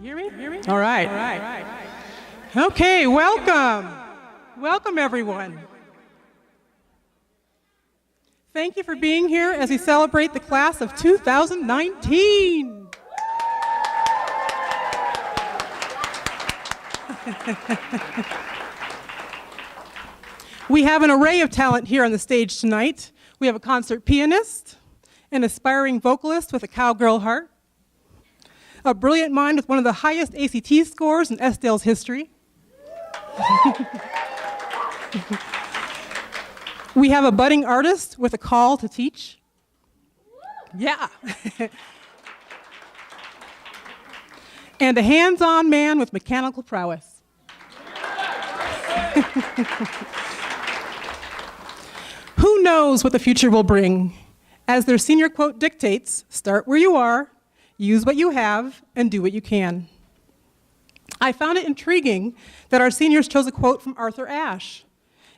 You hear me? All right. Okay, welcome. Welcome, everyone. Thank you for being here as we celebrate the class of 2019. We have an array of talent here on the stage tonight. We have a concert pianist, an aspiring vocalist with a cowgirl heart, a brilliant mind with one of the highest ACT scores in Estile's history. We have a budding artist with a call to teach. Yeah. And a hands-on man with mechanical prowess. Who knows what the future will bring? As their senior quote dictates, start where you are, use what you have, and do what you can. I found it intriguing that our seniors chose a quote from Arthur Ashe,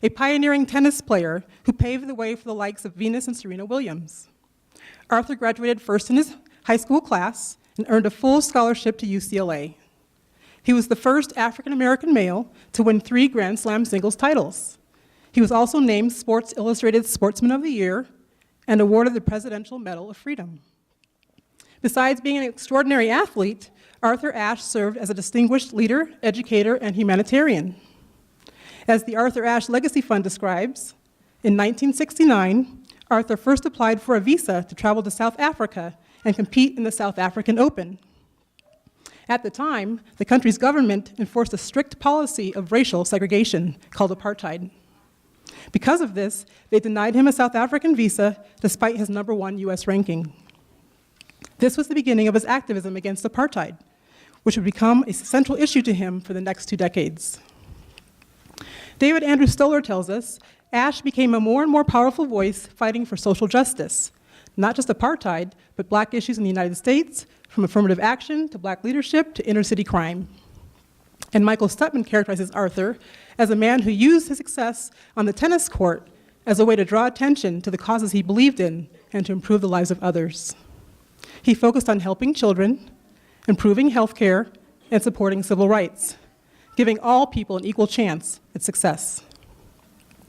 a pioneering tennis player who paved the way for the likes of Venus and Serena Williams. Arthur graduated first in his high school class and earned a full scholarship to UCLA. He was the first African-American male to win 3 Grand Slam singles titles. He was also named Sports Illustrated Sportsman of the Year and awarded the Presidential Medal of Freedom. Besides being an extraordinary athlete, Arthur Ashe served as a distinguished leader, educator, and humanitarian. As the Arthur Ashe Legacy Fund describes, in 1969, Arthur first applied for a visa to travel to South Africa and compete in the South African Open. At the time, the country's government enforced a strict policy of racial segregation called apartheid. Because of this, they denied him a South African visa despite his #1 US ranking. This was the beginning of his activism against apartheid, which would become a central issue to him for the next 2 decades. David Andrew Stoller tells us, Ashe became a more and more powerful voice fighting for social justice, not just apartheid, but black issues in the United States, from affirmative action to black leadership to inner city crime. And Michael Stutman characterizes Arthur as a man who used his success on the tennis court as a way to draw attention to the causes he believed in and to improve the lives of others. He focused on helping children, improving healthcare, and supporting civil rights, giving all people an equal chance at success.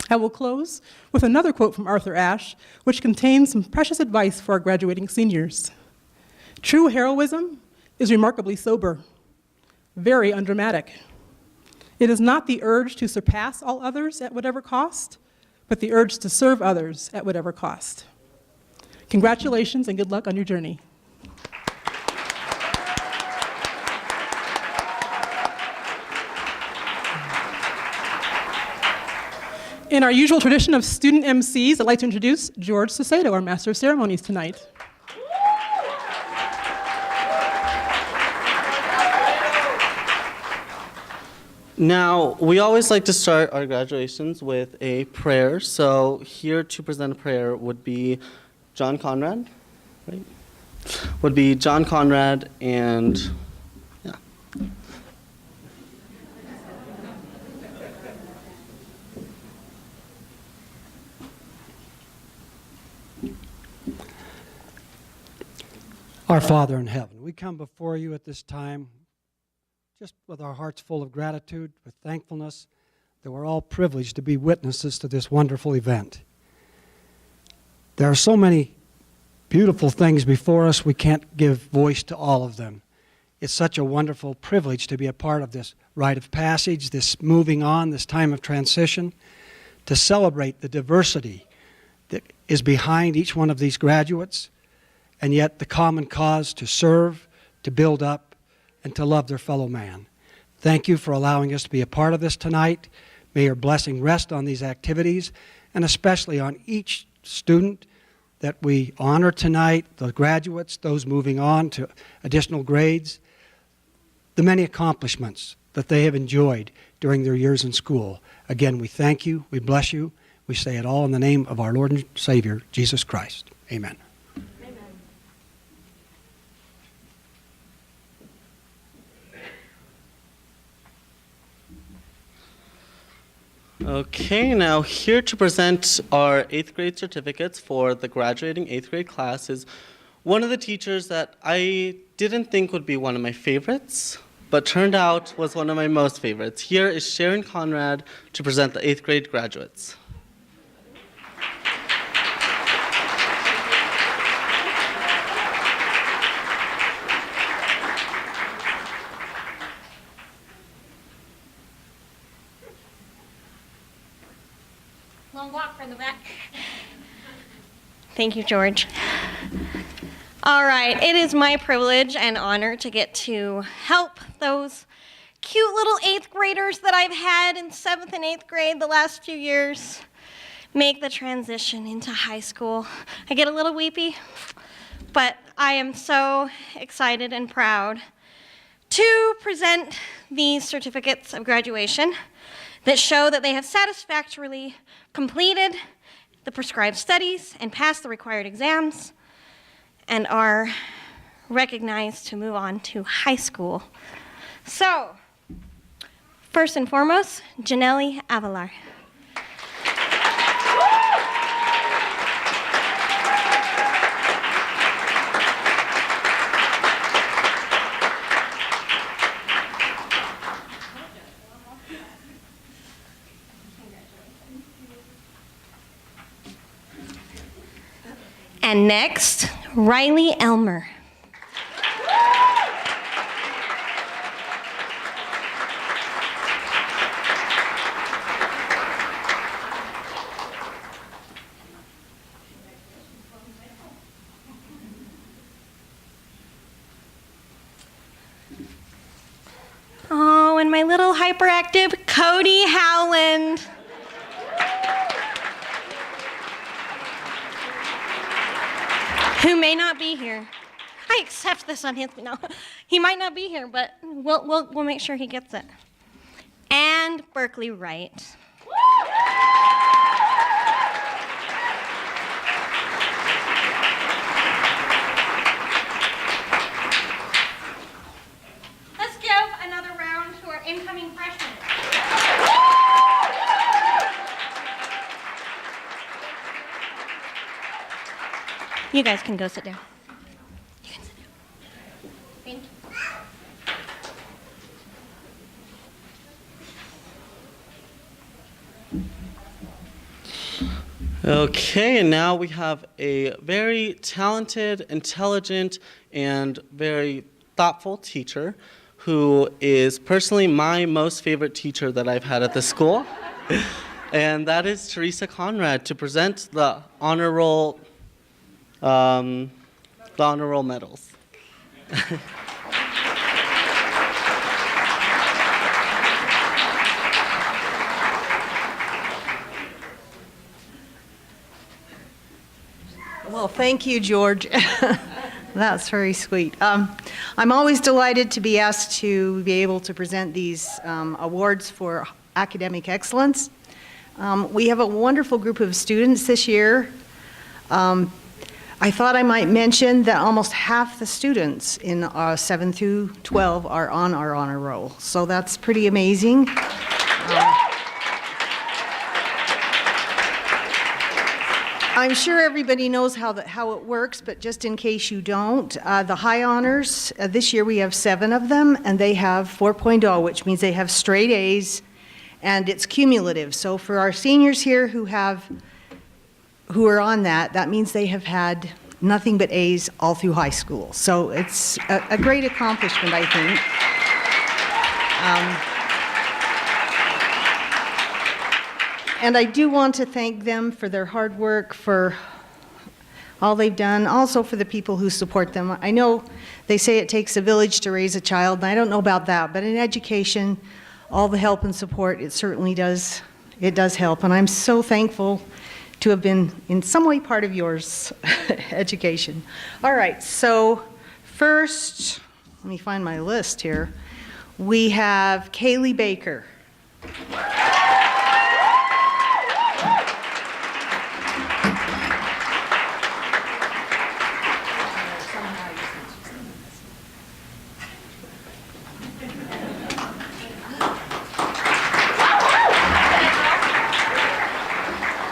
I will close with another quote from Arthur Ashe, which contains some precious advice for our graduating seniors. True heroism is remarkably sober, very undramatic. It is not the urge to surpass all others at whatever cost, but the urge to serve others at whatever cost. Congratulations and good luck on your journey. In our usual tradition of student MCs, I'd like to introduce George Saucedo, our Master of Ceremonies tonight. Now, we always like to start our graduations with a prayer. So here to present a prayer would be John Conrad, right? Would be John Conrad and, yeah. Our Father in heaven, we come before you at this time just with our hearts full of gratitude, with thankfulness that we're all privileged to be witnesses to this wonderful event. There are so many beautiful things before us, we can't give voice to all of them. It's such a wonderful privilege to be a part of this rite of passage, this moving on, this time of transition, to celebrate the diversity that is behind each one of these graduates, and yet the common cause to serve, to build up, and to love their fellow man. Thank you for allowing us to be a part of this tonight. May your blessing rest on these activities, and especially on each student that we honor tonight, the graduates, those moving on to additional grades, the many accomplishments that they have enjoyed during their years in school. Again, we thank you, we bless you, we say it all in the name of our Lord and Savior, Jesus Christ. Amen. Okay, now here to present our 8th grade certificates for the graduating 8th grade class is one of the teachers that I didn't think would be one of my favorites, but turned out was one of my most favorites. Here is Sharon Conrad to present the 8th grade graduates. Long walk from the back. Thank you, George. All right, it is my privilege and honor to get to help those cute little 8th graders that I've had in 7th and 8th grade the last few years make the transition into high school. I get a little weepy, but I am so excited and proud to present these certificates of graduation that show that they have satisfactorily completed the prescribed studies and passed the required exams and are recognized to move on to high school. So, first and foremost, Janelle Avalar. And next, Riley Elmer. Oh, and my little hyperactive Cody Howland. Who may not be here. I accept this on his, no, he might not be here, but we'll make sure he gets it. And Berkeley Wright. Let's give another round to our incoming freshmen. You guys can go sit down. You can sit down. Thank you. Okay, and now we have a very talented, intelligent, and very thoughtful teacher who is personally my most favorite teacher that I've had at the school. And that is Teresa Conrad to present the honor roll medals. Well, thank you, George. That's very sweet. I'm always delighted to be asked to be able to present these awards for academic excellence. We have a wonderful group of students this year. I thought I might mention that almost half the students in 7 through 12 are on our honor roll, so that's pretty amazing. I'm sure everybody knows how it works, but just in case you don't, the high honors, this year we have 7 of them, and they have 4.0, which means they have straight A's, and it's cumulative. So for our seniors here who are on that means they have had nothing but A's all through high school. So it's a great accomplishment, I think. And I do want to thank them for their hard work, for all they've done, also for the people who support them. I know they say it takes a village to raise a child, and I don't know about that, but in education, all the help and support, it certainly does, it does help. And I'm so thankful to have been in some way part of yours education. All right, so first, let me find my list here. We have Kaylee Baker.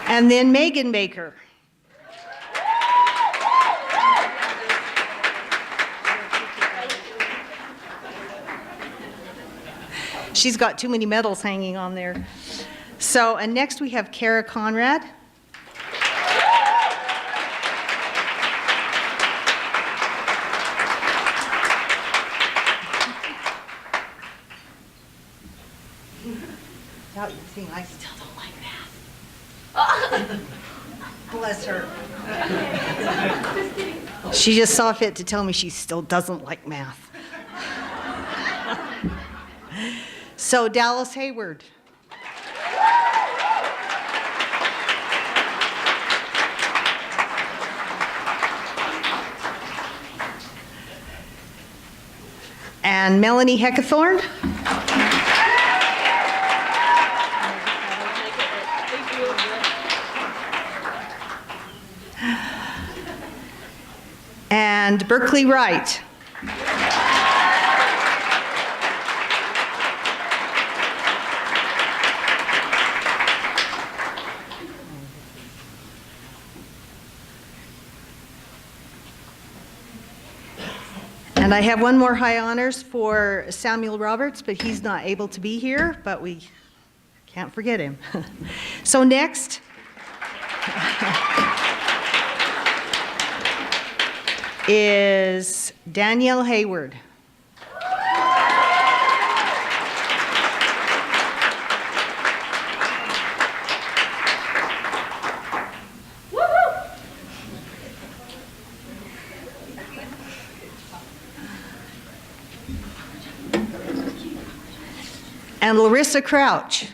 And then Megan Baker. she's got too many medals hanging on there. So, and next we have Kara Conrad. Out, you see, I still don't like that. Bless her. She just saw fit to tell me she still doesn't like math. So Dallas Hayward. And Melanie Heckathorn. And Berkeley Wright. And I have one more high honors for Samuel Roberts, but he's not able to be here, but we can't forget him. So next, is Danielle Hayward. And Larissa Crouch.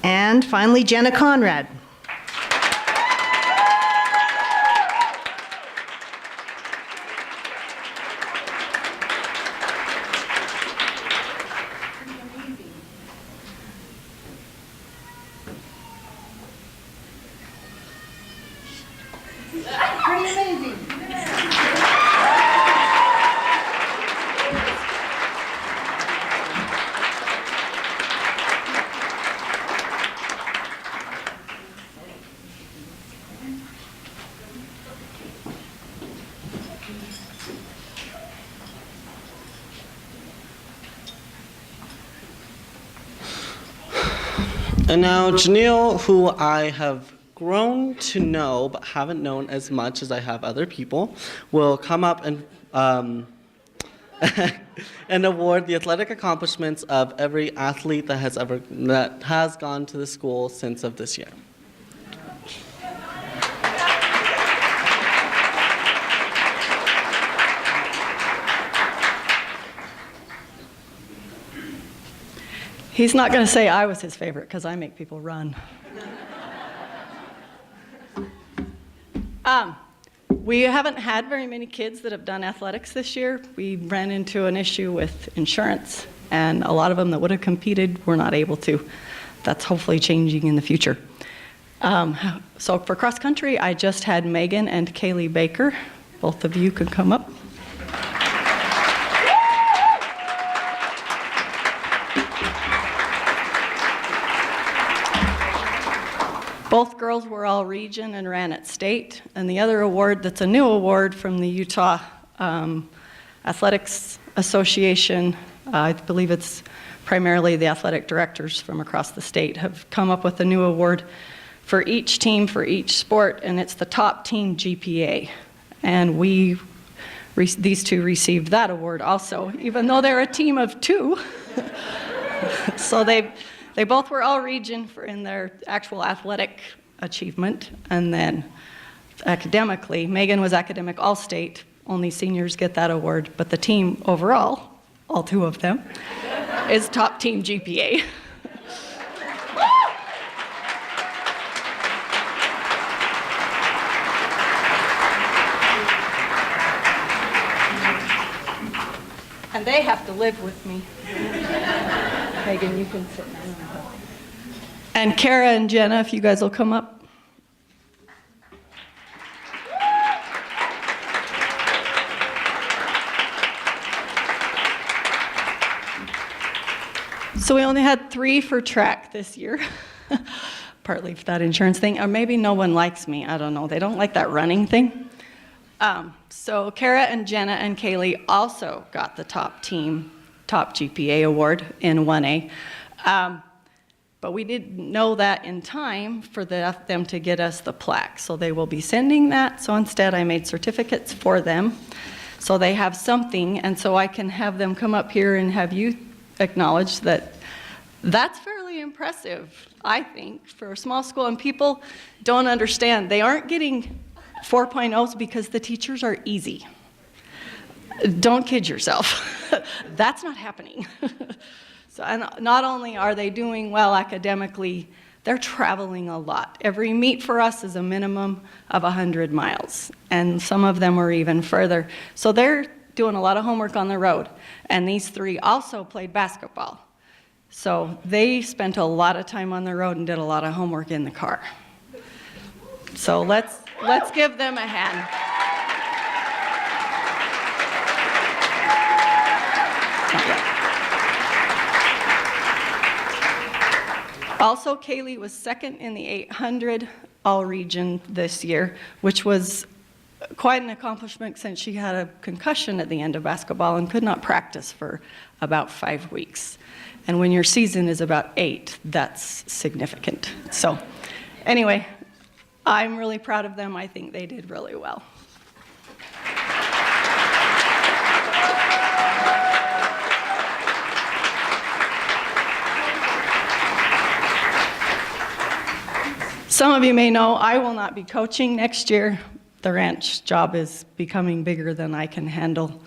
And finally, Jenna Conrad. Pretty amazing. And now Janelle, who I have grown to know but haven't known as much as I have other people, will come up and and award the athletic accomplishments of every athlete that has gone to the school since of this year. He's not going to say I was his favorite because I make people run. We haven't had very many kids that have done athletics this year. We ran into an issue with insurance, and a lot of them that would have competed were not able to. That's hopefully changing in the future. So for cross country, I just had Megan and Kaylee Baker. Both of you could come up. Both girls were all region and ran at state. And the other award that's a new award from the Utah Athletics Association, I believe it's primarily the athletic directors from across the state, have come up with a new award for each team for each sport, and it's the top team GPA. And these two received that award also, even though they're a team of two. So they both were all region in their actual athletic achievement, and then academically, Megan was academic all-state. Only seniors get that award, but the team overall, all two of them, is top team GPA. And they have to live with me. Megan, you can sit down. And Kara and Jenna, if you guys will come up. So we only had 3 for track this year, partly for that insurance thing, or maybe no one likes me, I don't know. They don't like that running thing. So Kara and Jenna and Kaylee also got the top GPA award in 1A. But we didn't know that in time for them to get us the plaque. So they will be sending that. So instead I made certificates for them. So they have something, and so I can have them come up here and have you acknowledge that that's fairly impressive, I think, for a small school. And people don't understand. They aren't getting 4.0s because the teachers are easy. Don't kid yourself. That's not happening. So, and not only are they doing well academically, they're traveling a lot. Every meet for us is a minimum of 100 miles, and some of them are even further. So they're doing a lot of homework on the road, and these 3 also played basketball. So they spent a lot of time on the road and did a lot of homework in the car. So let's give them a hand. Also, Kaylee was second in the 800 all-region this year, which was quite an accomplishment since she had a concussion at the end of basketball and could not practice for about 5 weeks. And when your season is about 8, that's significant. So anyway, I'm really proud of them. I think they did really well. Some of you may know I will not be coaching next year. The ranch job is becoming bigger than I can handle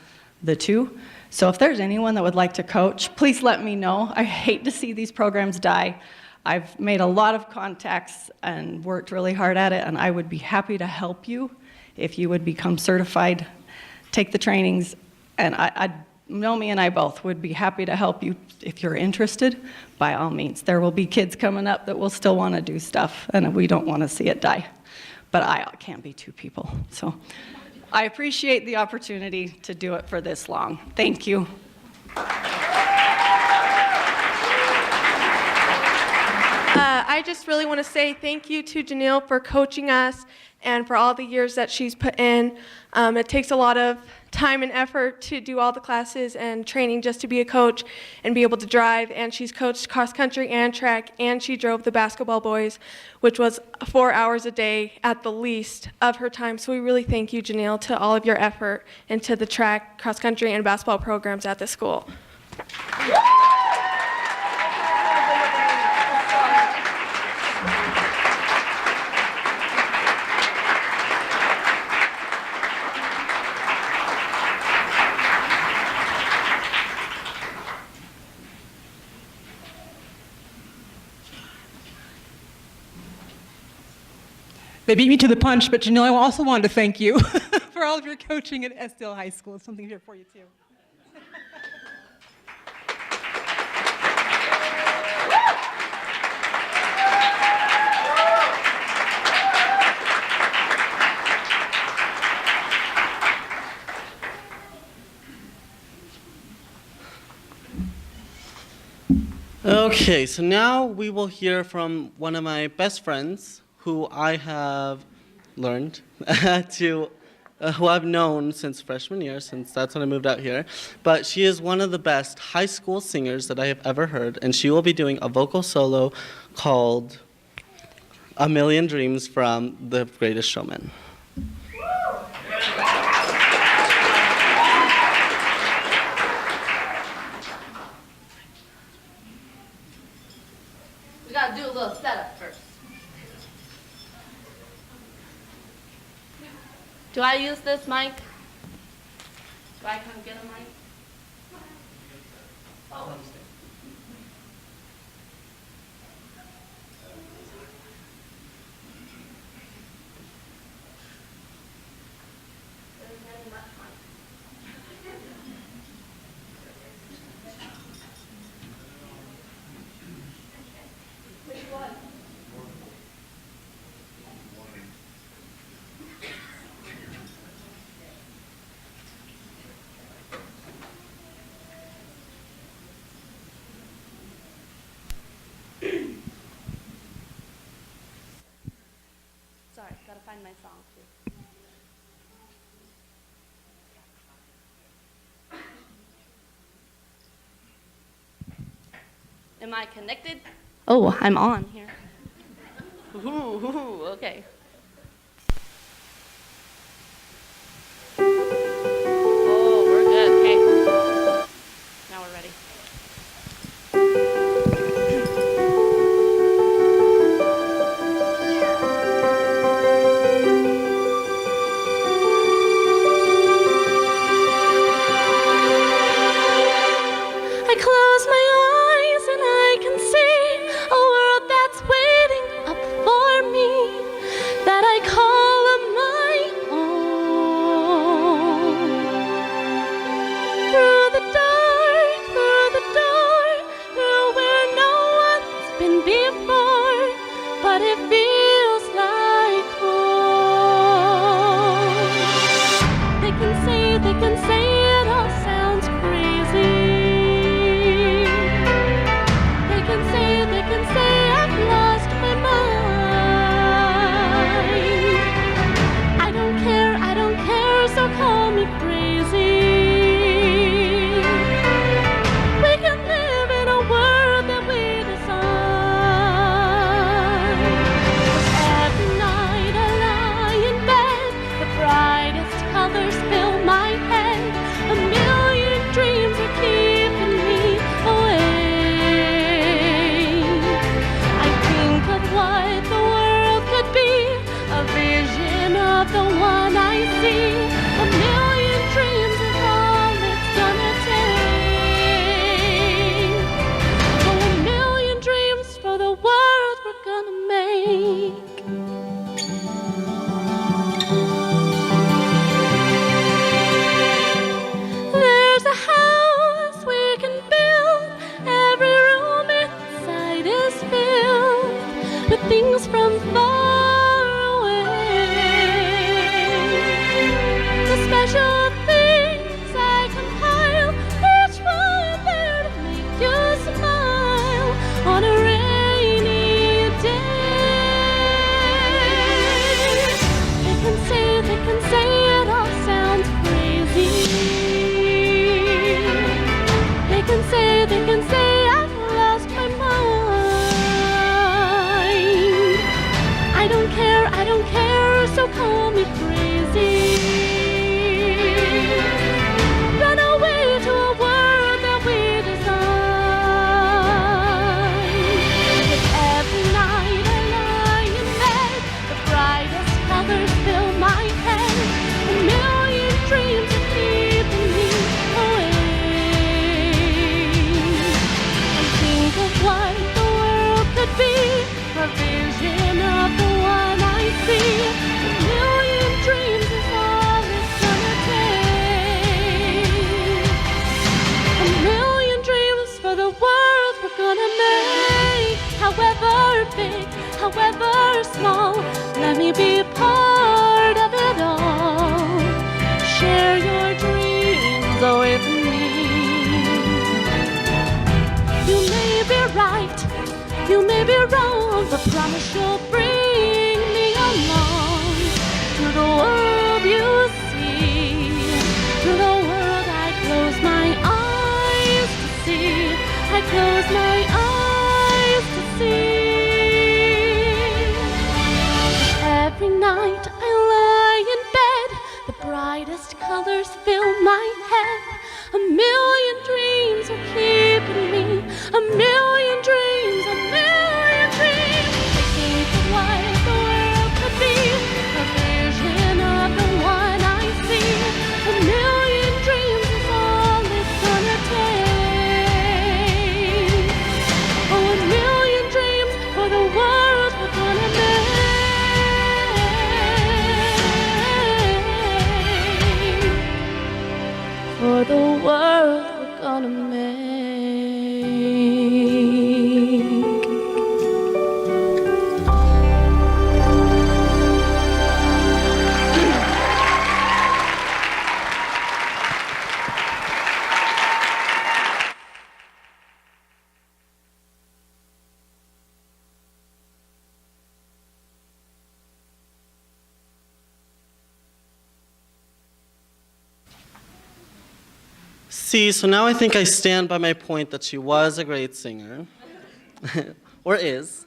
the 2. So if there's anyone that would like to coach, please let me know. I hate to see these programs die. I've made a lot of contacts and worked really hard at it, and I would be happy to help you if you would become certified, take the trainings, and Nomi and I both would be happy to help you if you're interested, by all means. There will be kids coming up that will still want to do stuff, and we don't want to see it die. But I can't be 2 people. So I appreciate the opportunity to do it for this long. Thank you. I just really want to say thank you to Janelle for coaching us and for all the years that she's put in. It takes a lot of time and effort to do all the classes and training just to be a coach and be able to drive. And she's coached cross country and track, and she drove the basketball boys, which was 4 hours a day at the least of her time. So we really thank you, Janelle, to all of your effort into the track, cross country, and basketball programs at the school. They beat me to the punch, but Janelle, I also wanted to thank you for all of your coaching at Estill High School. It's something here for you, too. Okay, so now we will hear from one of my best friends who I have learned who I've known since freshman year, since that's when I moved out here. But she is one of the best high school singers that I have ever heard, and she will be doing a vocal solo called A Million Dreams from The Greatest Showman. We gotta do a little setup first. Do I use this mic? Do I come get a mic? Oh. find my song too. Am I connected? Oh, I'm on here. Ooh, okay. Oh, we're good. Okay. Now we're ready. I close my eyes and I can see a world that's waiting up for me, that I call my own. Through the dark, through where no one's been before, but it feels like home. They can say it all sounds crazy. They can say I've lost my mind. I don't care, so call me crazy. We can live in a world that we design. 'Cause every night I lie in bed, the brightest colors fill my head. A million dreams are keeping me awake. I think of what the world could be, a vision of the one I see. A million dreams is all it's gonna take. Oh, a million dreams for the world we're gonna make. There's a house we can build. Every room inside is filled with things from far away. The special things I compile, each one there to make you smile on a rainy day. They can say it all sounds crazy. They can say I've lost my mind. I don't care, so call me crazy. Run away to a world that we design. 'Cause every night I lie in bed, the brightest colors fill my head. A million dreams are keeping me awake. I think of what the world could be, a vision of the one I see. A million dreams is all it's gonna take. A million dreams for the world we're gonna make. However big, however small, let me be a part of it all. Share your dreams with me. You may be right, you may be wrong, but promise you'll bring me along to the world you see, to the world I close my eyes to see. I close my eyes to see. Every night I lie in bed, the brightest colors fill my head. A million dreams are keeping me, a million dreams, a million dreams. I think of what the world could be, a vision of the one I see. A million dreams is all it's gonna take. Oh, a million dreams for the world we're gonna make. For the world we're gonna make. See, so now I think I stand by my point that she was a great singer, or is.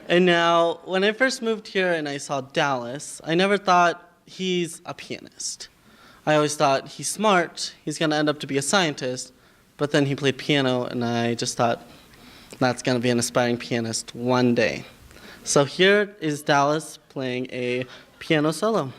And now, when I first moved here and I saw Dallas, I never thought he's a pianist. I always thought he's smart, he's gonna end up to be a scientist, but then he played piano and I just thought that's gonna be an aspiring pianist one day. So here is Dallas playing a piano solo.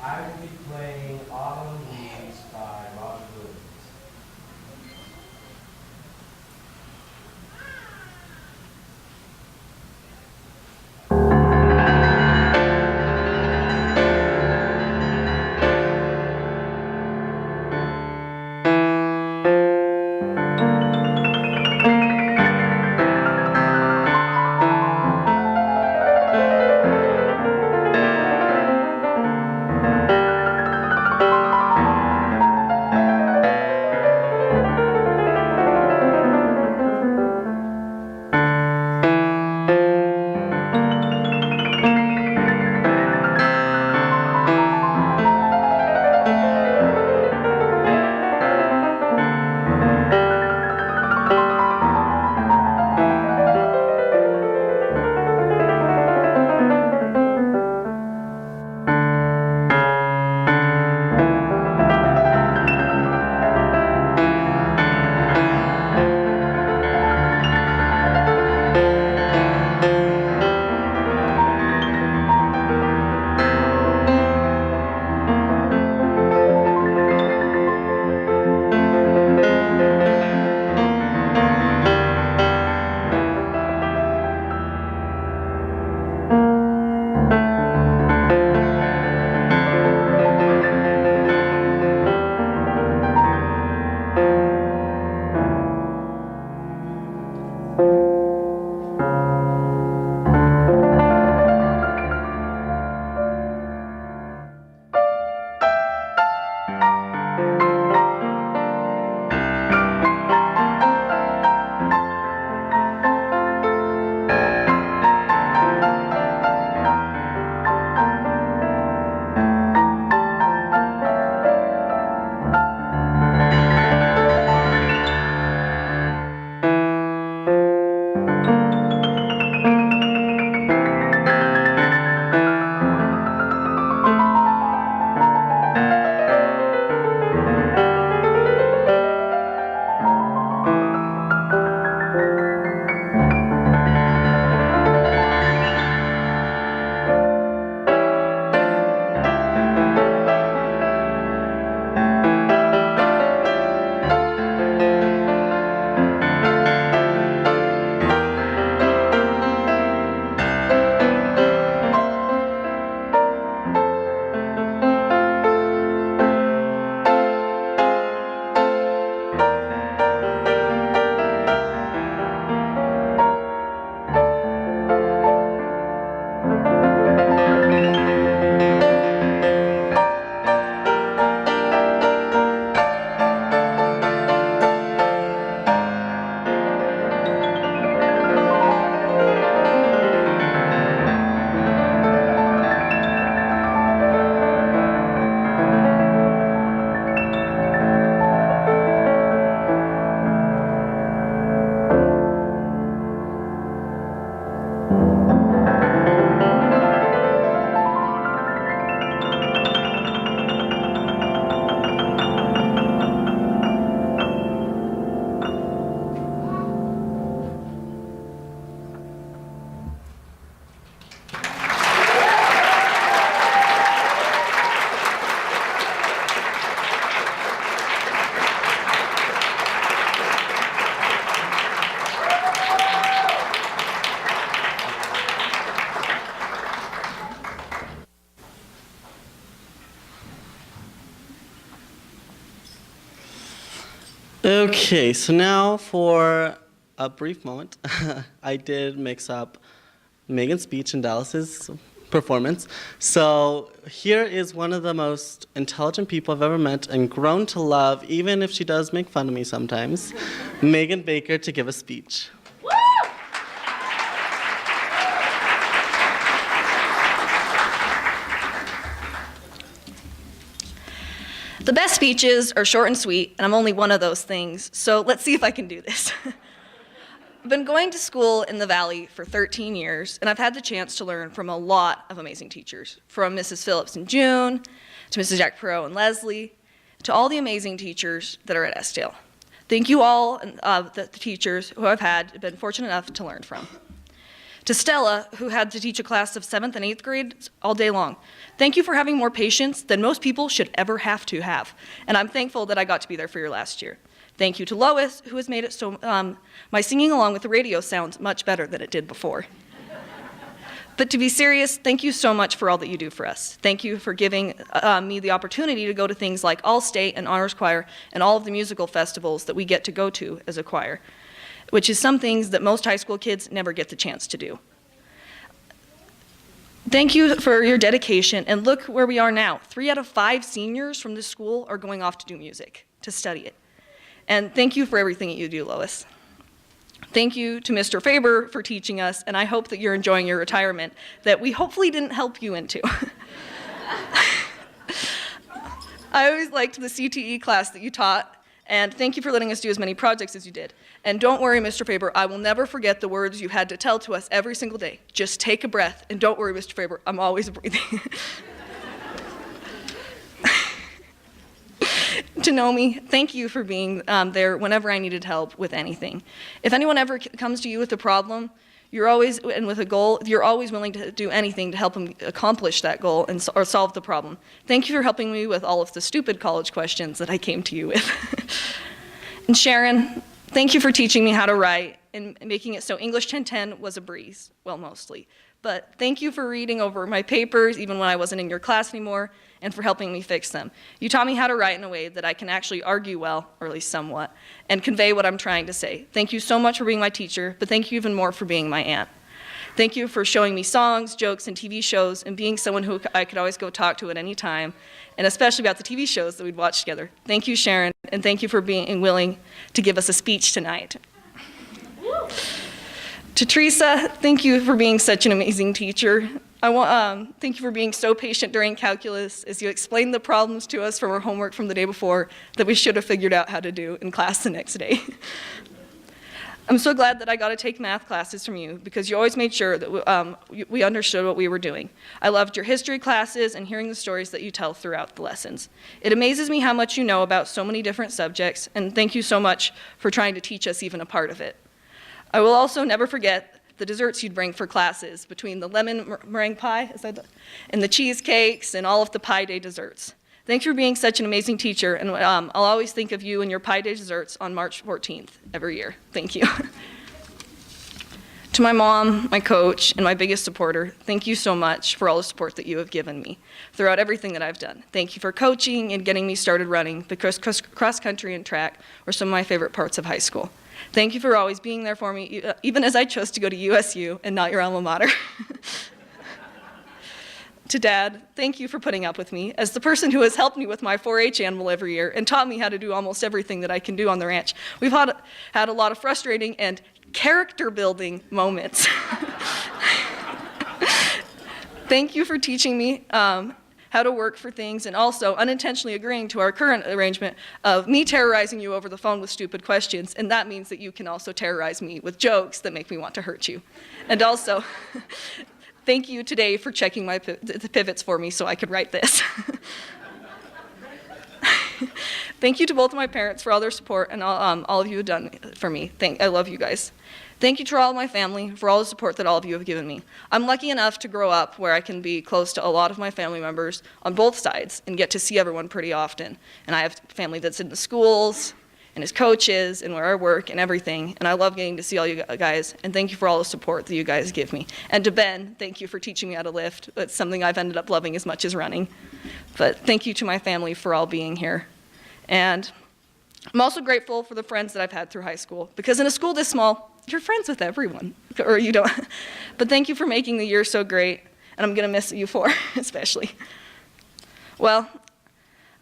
I will be playing Autumn Leaves by Roger Williams. Okay, so now for a brief moment, I did mix up Megan's speech and Dallas's performance. So here is one of the most intelligent people I've ever met and grown to love, even if she does make fun of me sometimes, Megan Baker, to give a speech. The best speeches are short and sweet, and I'm only one of those things, so let's see if I can do this. I've been going to school in the Valley for 13 years, and I've had the chance to learn from a lot of amazing teachers, from Mrs. Phillips and June, to Mrs. Jack Perot and Leslie, to all the amazing teachers that are at Estale. Thank you all, the teachers who I've been fortunate enough to learn from. To Stella, who had to teach a class of 7th and 8th grade all day long, thank you for having more patience than most people should ever have to have. And I'm thankful that I got to be there for your last year. Thank you to Lois, who has made it so my singing along with the radio sounds much better than it did before. But to be serious, thank you so much for all that you do for us. Thank you for giving me the opportunity to go to things like All-State and Honors Choir and all of the musical festivals that we get to go to as a choir, which is some things that most high school kids never get the chance to do. Thank you for your dedication, and look where we are now. 3 out of 5 seniors from this school are going off to do music, to study it. And thank you for everything that you do, Lois. Thank you to Mr. Faber for teaching us, and I hope that you're enjoying your retirement that we hopefully didn't help you into. I always liked the CTE class that you taught, and thank you for letting us do as many projects as you did. And don't worry, Mr. Faber, I will never forget the words you had to tell to us every single day. Just take a breath, and don't worry, Mr. Faber, I'm always breathing. To Naomi, thank you for being there whenever I needed help with anything. If anyone ever comes to you with a problem, and with a goal, you're always willing to do anything to help them accomplish that goal or solve the problem. Thank you for helping me with all of the stupid college questions that I came to you with. And Sharon, thank you for teaching me how to write and making it so English 1010 was a breeze, well, mostly. But thank you for reading over my papers even when I wasn't in your class anymore, and for helping me fix them. You taught me how to write in a way that I can actually argue well, or at least somewhat, and convey what I'm trying to say. Thank you so much for being my teacher, but thank you even more for being my aunt. Thank you for showing me songs, jokes, and TV shows, and being someone who I could always go talk to at any time, and especially about the TV shows that we'd watch together. Thank you, Sharon, and thank you for being willing to give us a speech tonight. To Teresa, thank you for being such an amazing teacher. Thank you for being so patient during calculus as you explained the problems to us from our homework from the day before that we should have figured out how to do in class the next day. I'm so glad that I got to take math classes from you because you always made sure that we understood what we were doing. I loved your history classes and hearing the stories that you tell throughout the lessons. It amazes me how much you know about so many different subjects, and thank you so much for trying to teach us even a part of it. I will also never forget the desserts you'd bring for classes, between the lemon meringue pie and the cheesecakes and all of the Pie Day desserts. Thanks for being such an amazing teacher, and I'll always think of you and your Pie Day desserts on March 14th every year. Thank you. To my mom, my coach, and my biggest supporter, thank you so much for all the support that you have given me throughout everything that I've done. Thank you for coaching and getting me started running, because cross country and track were some of my favorite parts of high school. Thank you for always being there for me, even as I chose to go to USU and not your alma mater. To Dad, thank you for putting up with me. As the person who has helped me with my 4-H animal every year and taught me how to do almost everything that I can do on the ranch, we've had a lot of frustrating and character-building moments. Thank you for teaching me how to work for things, and also unintentionally agreeing to our current arrangement of me terrorizing you over the phone with stupid questions, and that means that you can also terrorize me with jokes that make me want to hurt you. And also, thank you today for checking the pivots for me so I could write this. Thank you to both of my parents for all their support and all of you have done for me. I love you guys. Thank you to all of my family for all the support that all of you have given me. I'm lucky enough to grow up where I can be close to a lot of my family members on both sides and get to see everyone pretty often. And I have family that's in the schools and as coaches and where I work and everything. And I love getting to see all you guys. And thank you for all the support that you guys give me. And to Ben, thank you for teaching me how to lift. It's something I've ended up loving as much as running. But thank you to my family for all being here. And I'm also grateful for the friends that I've had through high school, because in a school this small, you're friends with everyone, or you don't. But thank you for making the year so great, and I'm gonna miss you for, especially. Well,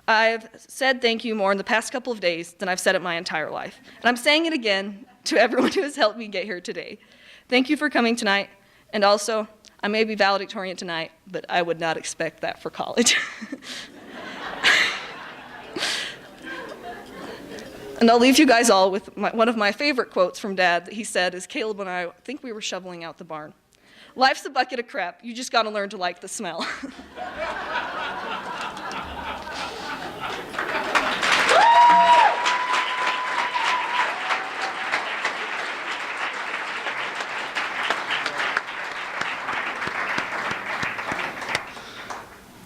I've said thank you more in the past couple of days than I've said it my entire life. And I'm saying it again to everyone who has helped me get here today. Thank you for coming tonight, and also, I may be valedictorian tonight, but I would not expect that for college. And I'll leave you guys all with one of my favorite quotes from Dad that he said as Caleb and I think we were shoveling out the barn. Life's a bucket of crap. You just gotta learn to like the smell.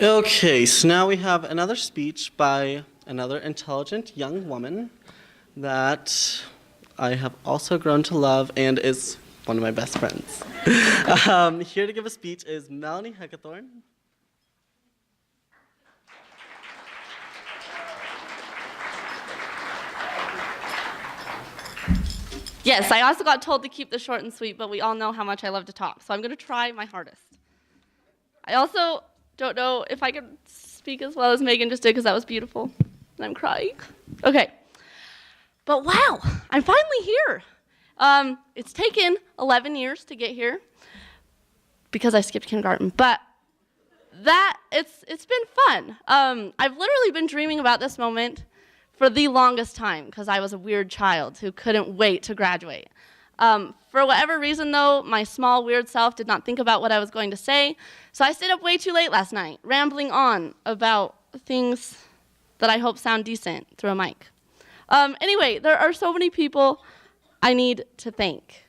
Okay, so now we have another speech by another intelligent young woman that I have also grown to love and is one of my best friends. Here to give a speech is Melanie Heckathorn. Yes, I also got told to keep this short and sweet, but we all know how much I love to talk, so I'm going to try my hardest. I also don't know if I can speak as well as Megan just did, because that was beautiful, and I'm crying. Okay. But wow, I'm finally here. It's taken 11 years to get here because I skipped kindergarten, but it's been fun. I've literally been dreaming about this moment for the longest time because I was a weird child who couldn't wait to graduate. For whatever reason, though, my small, weird self did not think about what I was going to say, so I stayed up way too late last night, rambling on about things that I hope sound decent through a mic. Anyway, there are so many people I need to thank,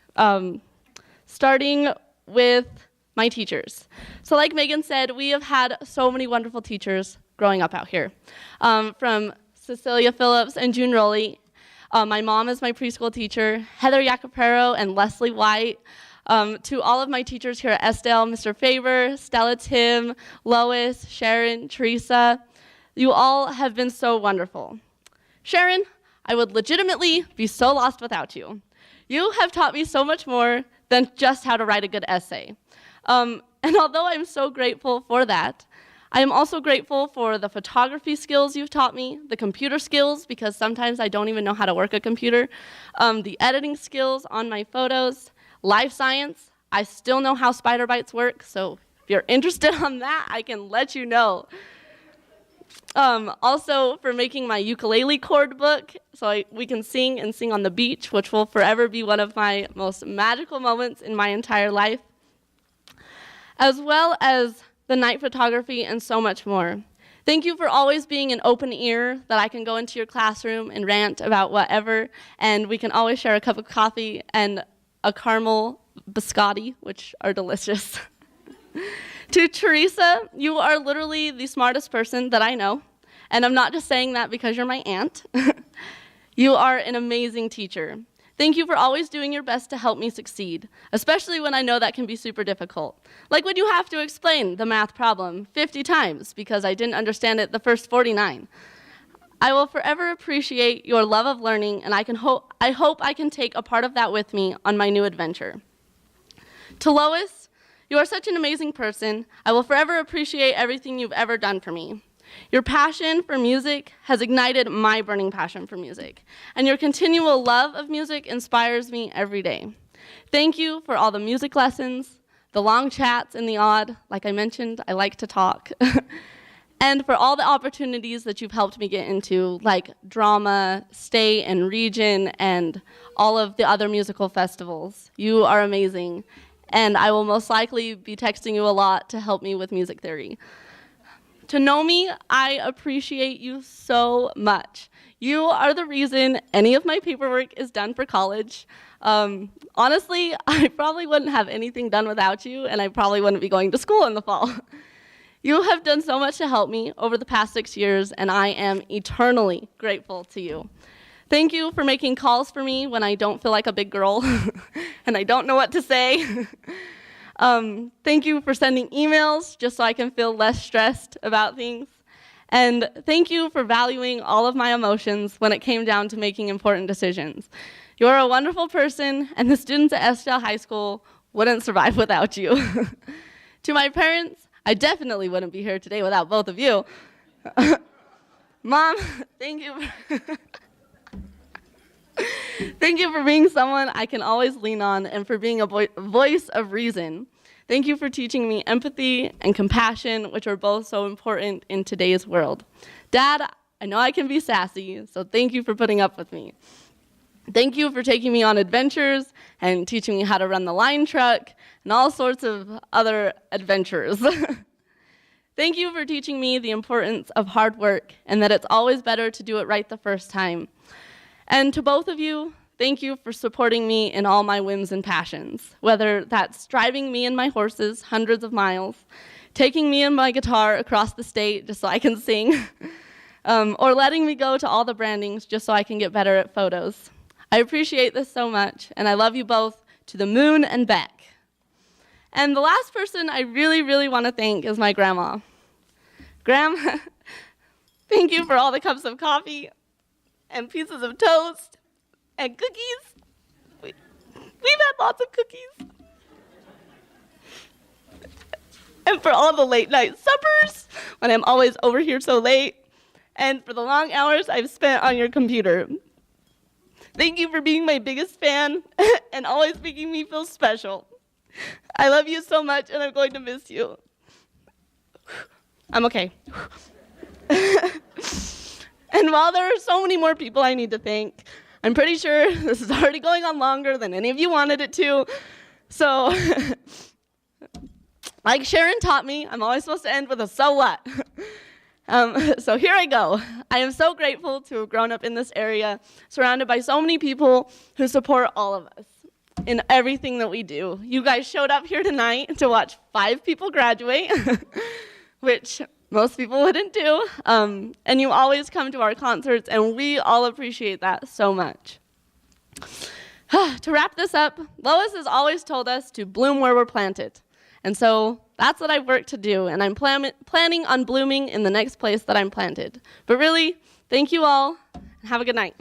starting with my teachers. So like Megan said, we have had so many wonderful teachers growing up out here, from Cecilia Phillips and June Rowley. My mom is my preschool teacher, Heather Jacopero and Leslie White, to all of my teachers here at Estelle, Mr. Faber, Stella Tim, Lois, Sharon, Teresa. You all have been so wonderful. Sharon, I would legitimately be so lost without you. You have taught me so much more than just how to write a good essay. And although I'm so grateful for that, I am also grateful for the photography skills you've taught me, the computer skills, because sometimes I don't even know how to work a computer, the editing skills on my photos, life science. I still know how spider bites work, so if you're interested on that, I can let you know. Also for making my ukulele chord book so we can sing and sing on the beach, which will forever be one of my most magical moments in my entire life, as well as the night photography and so much more. Thank you for always being an open ear that I can go into your classroom and rant about whatever, and we can always share a cup of coffee and a caramel biscotti, which are delicious. To Teresa, you are literally the smartest person that I know, and I'm not just saying that because you're my aunt. You are an amazing teacher. Thank you for always doing your best to help me succeed, especially when I know that can be super difficult. Like when you have to explain the math problem 50 times because I didn't understand it the first 49. I will forever appreciate your love of learning, and I hope I can take a part of that with me on my new adventure. To Lois, you are such an amazing person. I will forever appreciate everything you've ever done for me. Your passion for music has ignited my burning passion for music, and your continual love of music inspires me every day. Thank you for all the music lessons, the long chats in the odd. Like I mentioned, I like to talk. And for all the opportunities that you've helped me get into, like drama, state, and region, and all of the other musical festivals. You are amazing. And I will most likely be texting you a lot to help me with music theory. To Nomi, I appreciate you so much. You are the reason any of my paperwork is done for college. Honestly, I probably wouldn't have anything done without you, and I probably wouldn't be going to school in the fall. You have done so much to help me over the past 6 years, and I am eternally grateful to you. Thank you for making calls for me when I don't feel like a big girl and I don't know what to say. Thank you for sending emails just so I can feel less stressed about things. And thank you for valuing all of my emotions when it came down to making important decisions. You are a wonderful person, and the students at Estelle High School wouldn't survive without you. To my parents, I definitely wouldn't be here today without both of you. Mom, thank you. Thank you for being someone I can always lean on and for being a voice of reason. Thank you for teaching me empathy and compassion, which are both so important in today's world. Dad, I know I can be sassy, so thank you for putting up with me. Thank you for taking me on adventures and teaching me how to run the line truck and all sorts of other adventures. Thank you for teaching me the importance of hard work and that it's always better to do it right the first time. And to both of you, thank you for supporting me in all my whims and passions, whether that's driving me and my horses hundreds of miles, taking me and my guitar across the state just so I can sing, or letting me go to all the brandings just so I can get better at photos. I appreciate this so much, and I love you both to the moon and back. And the last person I really, really want to thank is my grandma. Grandma, thank you for all the cups of coffee and pieces of toast and cookies. We've had lots of cookies. And for all the late night suppers when I'm always over here so late, and for the long hours I've spent on your computer. Thank you for being my biggest fan and always making me feel special. I love you so much, and I'm going to miss you. I'm okay. And while there are so many more people I need to thank, I'm pretty sure this is already going on longer than any of you wanted it to. So, like Sharon taught me, I'm always supposed to end with a so what. So here I go. I am so grateful to have grown up in this area, surrounded by so many people who support all of us in everything that we do. You guys showed up here tonight to watch 5 people graduate, which most people wouldn't do. And you always come to our concerts, and we all appreciate that so much. To wrap this up, Lois has always told us to bloom where we're planted. And so that's what I've worked to do, and I'm planning on blooming in the next place that I'm planted. But really, thank you all, and have a good night.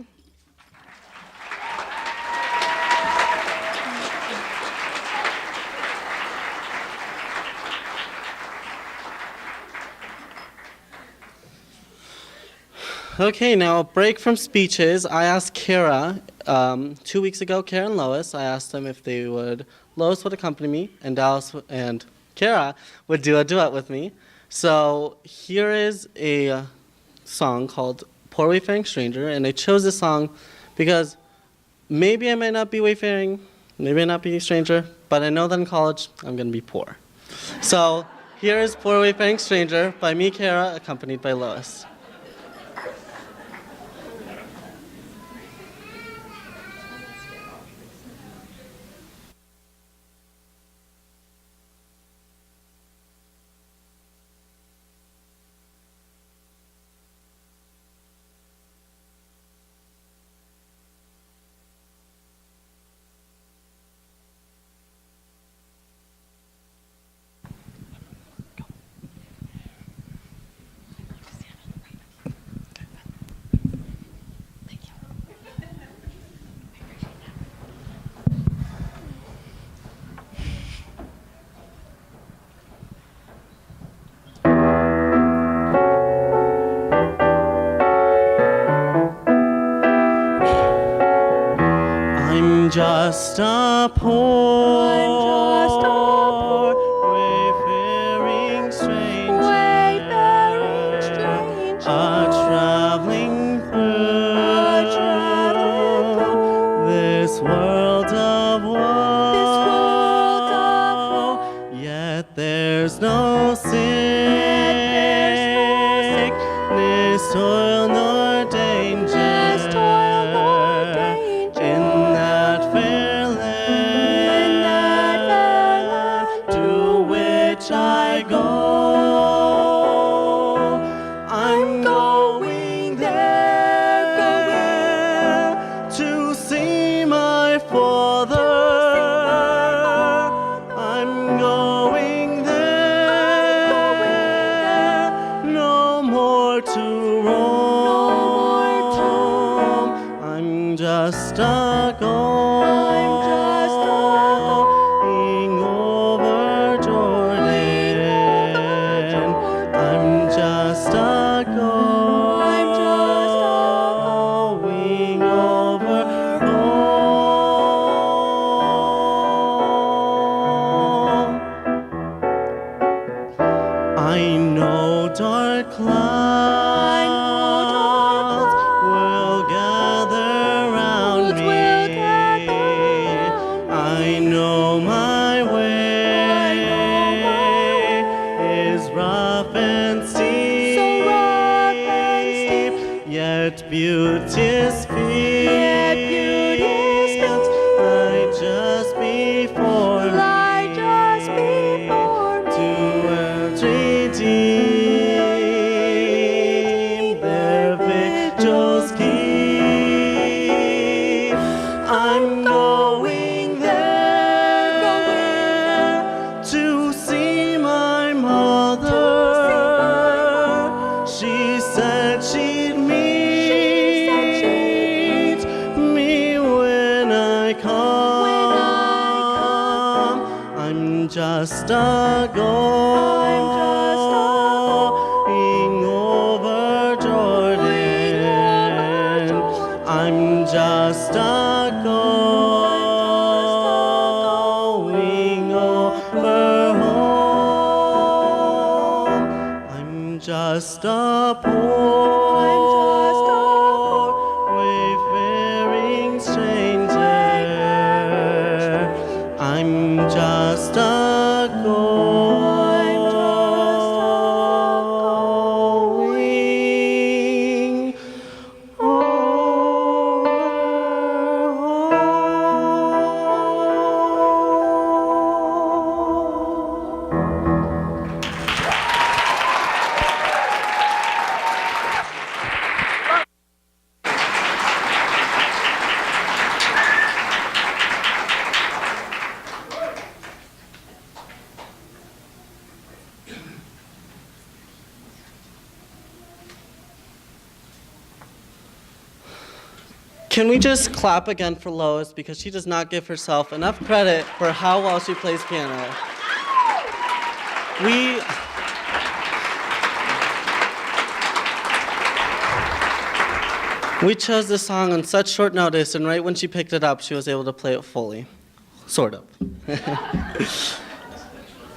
Okay, now a break from speeches. I asked Kara, 2 weeks ago, Kara and Lois, I asked them if they would, Lois would accompany me, and Dallas and Kara would do a duet with me. So here is a song called Poor Wayfaring Stranger, and I chose this song because maybe I might not be wayfaring, maybe I not be a stranger, but I know that in college I'm going to be poor. So here is Poor Wayfaring Stranger by me, Kara, accompanied by Lois. Just a poor, wayfaring stranger, a traveling through this world of woe. Yet there's no sickness, toil, nor danger in that fair land. clouds will gather round me. I know my way is rough and steep, yet beauteous fields lie just before me. To redeem their vigils keep. I'm going there to see my mother. She said she'd meet me when I come. I'm just a going over Jordan. I'm just a going over home. I'm just a poor wayfaring stranger. I'm just a going Can we just clap again for Lois, because she does not give herself enough credit for how well she plays piano. We chose this song on such short notice, and right when she picked it up, she was able to play it fully. Sort of.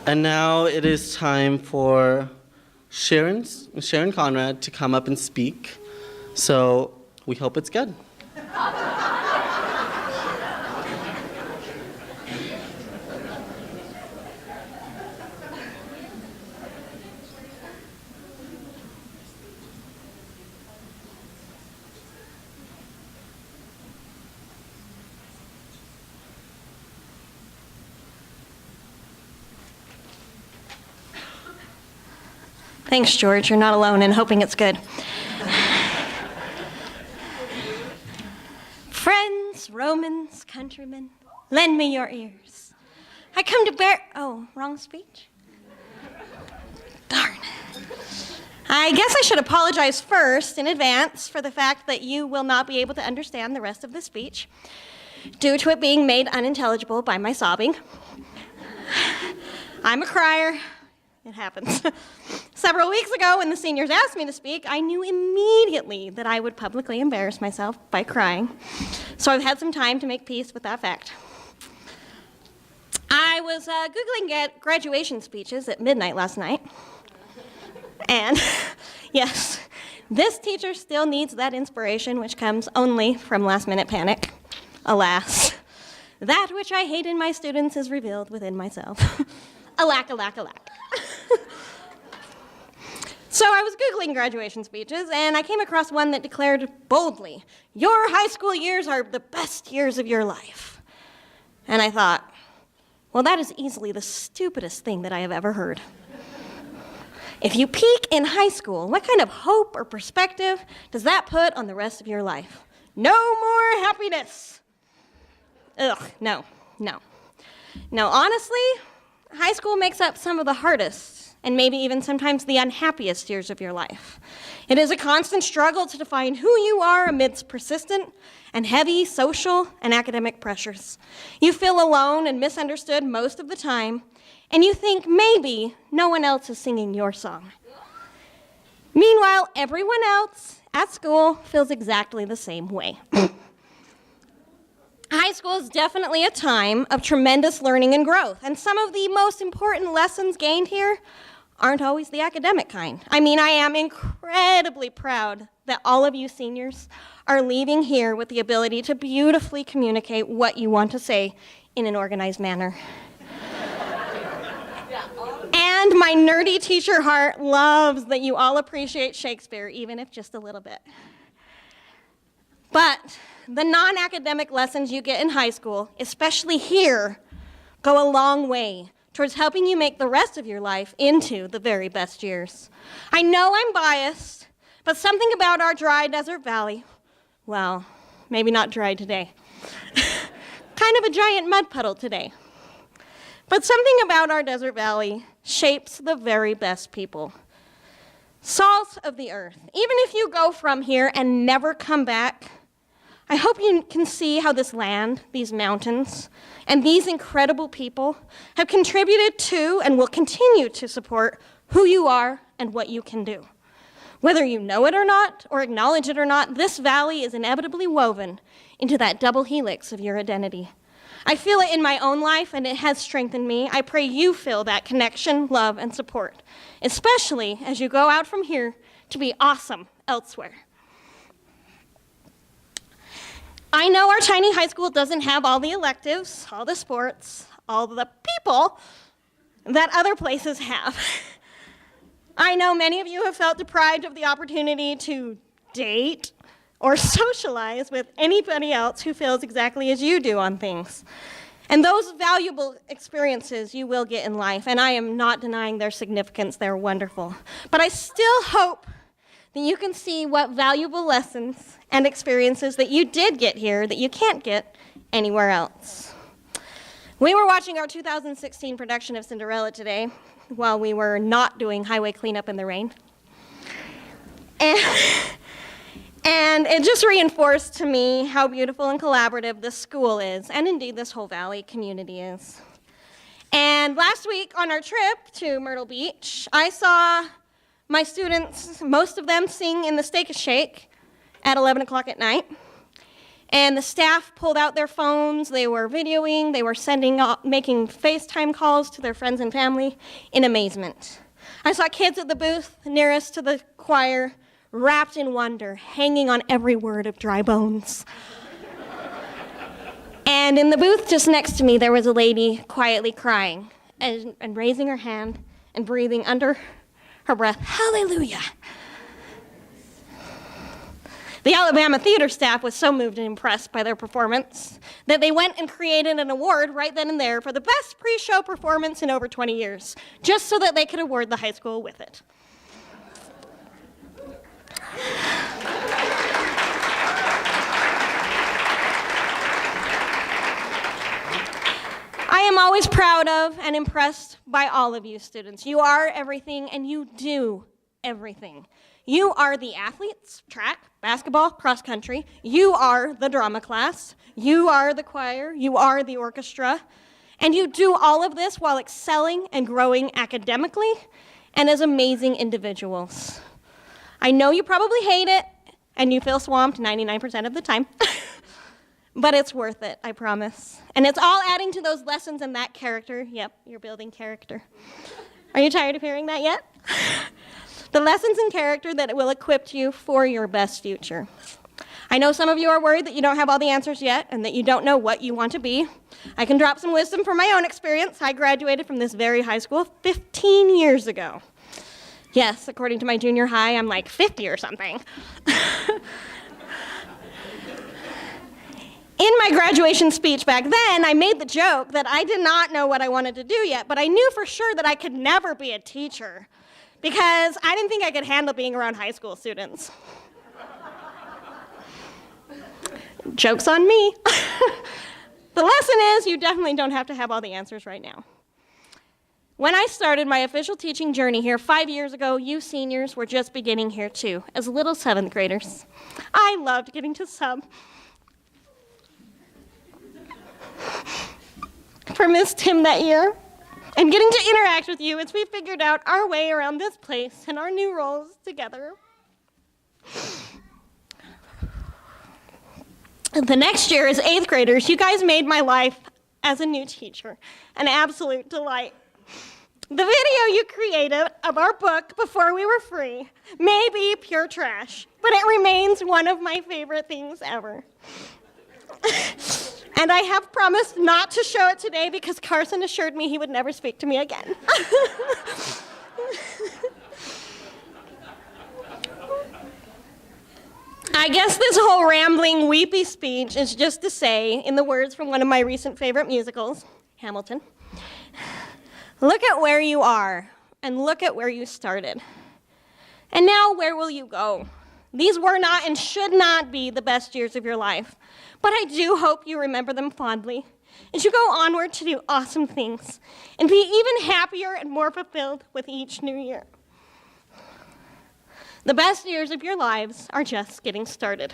And now it is time for Sharon Conrad to come up and speak. So we hope it's good. Thanks, George. You're not alone in hoping it's good. Friends, Romans, countrymen, lend me your ears. I come to bear... Oh, wrong speech? Darn. I guess I should apologize first in advance for the fact that you will not be able to understand the rest of the speech due to it being made unintelligible by my sobbing. I'm a crier. It happens. Several weeks ago, when the seniors asked me to speak, I knew immediately that I would publicly embarrass myself by crying. So I've had some time to make peace with that fact. I was Googling graduation speeches at midnight last night. And yes, this teacher still needs that inspiration which comes only from last-minute panic. Alas, that which I hate in my students is revealed within myself. Alack, alack, alack. So I was Googling graduation speeches, and I came across one that declared boldly, "Your high school years are the best years of your life." And I thought, well, that is easily the stupidest thing that I have ever heard. If you peak in high school, what kind of hope or perspective does that put on the rest of your life? No more happiness. Ugh, no. No, honestly, high school makes up some of the hardest and maybe even sometimes the unhappiest years of your life. It is a constant struggle to define who you are amidst persistent and heavy social and academic pressures. You feel alone and misunderstood most of the time, and you think maybe no one else is singing your song. Meanwhile, everyone else at school feels exactly the same way. High school is definitely a time of tremendous learning and growth, and some of the most important lessons gained here aren't always the academic kind. I mean, I am incredibly proud that all of you seniors are leaving here with the ability to beautifully communicate what you want to say in an organized manner. And my nerdy teacher heart loves that you all appreciate Shakespeare, even if just a little bit. But the non-academic lessons you get in high school, especially here, go a long way towards helping you make the rest of your life into the very best years. I know I'm biased, but something about our dry desert valley, well, maybe not dry today, kind of a giant mud puddle today. But something about our desert valley shapes the very best people. Salt of the earth. Even if you go from here and never come back, I hope you can see how this land, these mountains, and these incredible people have contributed to and will continue to support who you are and what you can do. Whether you know it or not, or acknowledge it or not, this valley is inevitably woven into that double helix of your identity. I feel it in my own life, and it has strengthened me. I pray you feel that connection, love, and support, especially as you go out from here to be awesome elsewhere. I know our tiny high school doesn't have all the electives, all the sports, all the people that other places have. I know many of you have felt deprived of the opportunity to date or socialize with anybody else who feels exactly as you do on things. And those valuable experiences you will get in life, and I am not denying their significance, they're wonderful. But I still hope that you can see what valuable lessons and experiences that you did get here that you can't get anywhere else. We were watching our 2016 production of Cinderella today while we were not doing highway cleanup in the rain. And it just reinforced to me how beautiful and collaborative this school is, and indeed this whole Valley community is. And last week on our trip to Myrtle Beach, I saw my students, most of them, sing in the Steak and Shake at 11 o'clock at night. And the staff pulled out their phones, they were videoing, they were making FaceTime calls to their friends and family in amazement. I saw kids at the booth nearest to the choir, wrapped in wonder, hanging on every word of Dry Bones. And in the booth just next to me, there was a lady quietly crying and raising her hand and breathing under her breath, hallelujah. The Alabama theater staff was so moved and impressed by their performance that they went and created an award right then and there for the best pre-show performance in over 20 years, just so that they could award the high school with it. I am always proud of and impressed by all of you students. You are everything and you do everything. You are the athletes, track, basketball, cross country. You are the drama class. You are the choir. You are the orchestra. And you do all of this while excelling and growing academically and as amazing individuals. I know you probably hate it and you feel swamped 99% of the time. But it's worth it, I promise. And it's all adding to those lessons and that character. Yep, you're building character. Are you tired of hearing that yet? The lessons in character that will equip you for your best future. I know some of you are worried that you don't have all the answers yet and that you don't know what you want to be. I can drop some wisdom from my own experience. I graduated from this very high school 15 years ago. Yes, according to my junior high, I'm like 50 or something. In my graduation speech back then, I made the joke that I did not know what I wanted to do yet, but I knew for sure that I could never be a teacher because I didn't think I could handle being around high school students. Joke's on me. The lesson is you definitely don't have to have all the answers right now. When I started my official teaching journey here 5 years ago, you seniors were just beginning here too, as little 7th graders. I loved getting to sub for Miss Tim that year and getting to interact with you as we figured out our way around this place and our new roles together. The next year as 8th graders, you guys made my life as a new teacher an absolute delight. The video you created of our book before we were free may be pure trash, but it remains one of my favorite things ever. And I have promised not to show it today because Carson assured me he would never speak to me again. I guess this whole rambling, weepy speech is just to say, in the words from one of my recent favorite musicals, Hamilton, look at where you are, and look at where you started. And now where will you go? These were not and should not be the best years of your life, but I do hope you remember them fondly as you go onward to do awesome things and be even happier and more fulfilled with each new year. The best years of your lives are just getting started.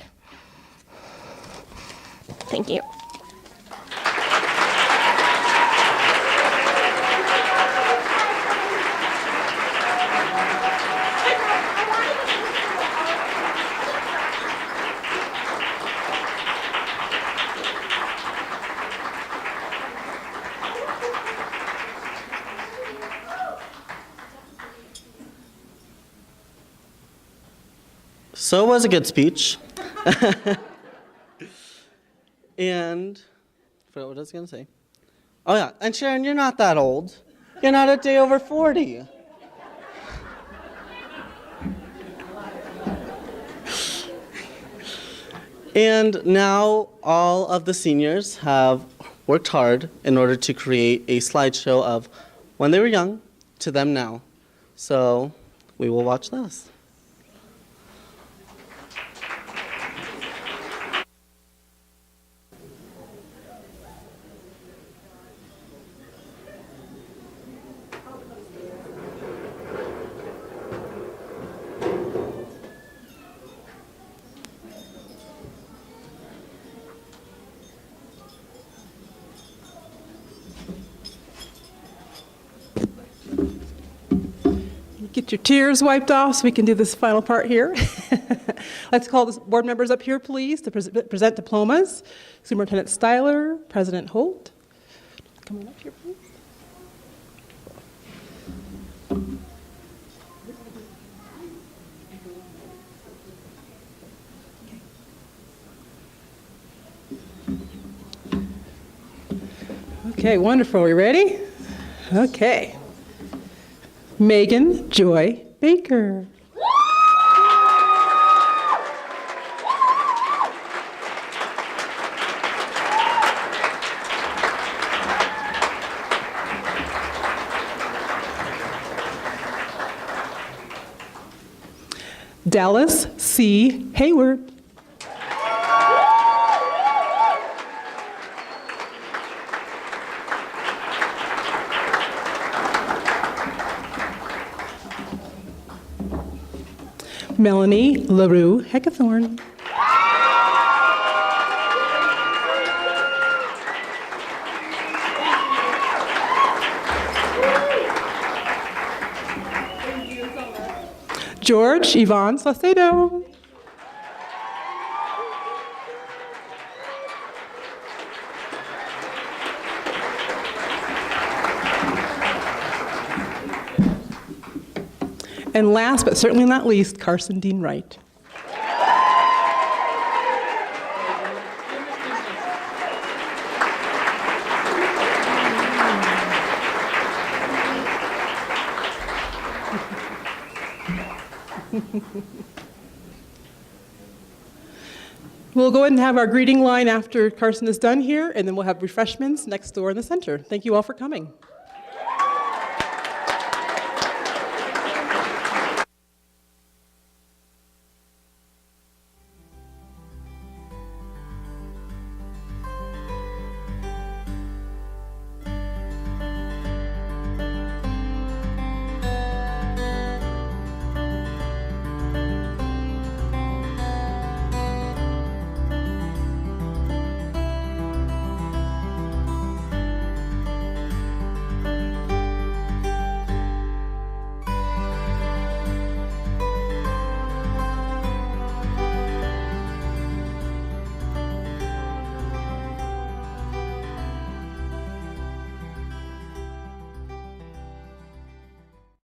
Thank you. So it was a good speech. And I forgot what I was going to say. Oh, yeah. And Sharon, you're not that old. You're not a day over 40. And now all of the seniors have worked hard in order to create a slideshow of when they were young to them now. So we will watch this. Get your tears wiped off so we can do this final part here. Let's call the board members up here, please, to present diplomas. Superintendent Styler, President Holt. Come on up here, please. Okay, wonderful. We ready? Okay. Megan Joy Baker. Dallas C. Hayward. Melanie LaRue Heckathorn. George Yvonne Saucedo. And last but certainly not least, Carson Dean Wright. We'll go ahead and have our greeting line after Carson is done here, and then we'll have refreshments next door in the center. Thank you all for coming.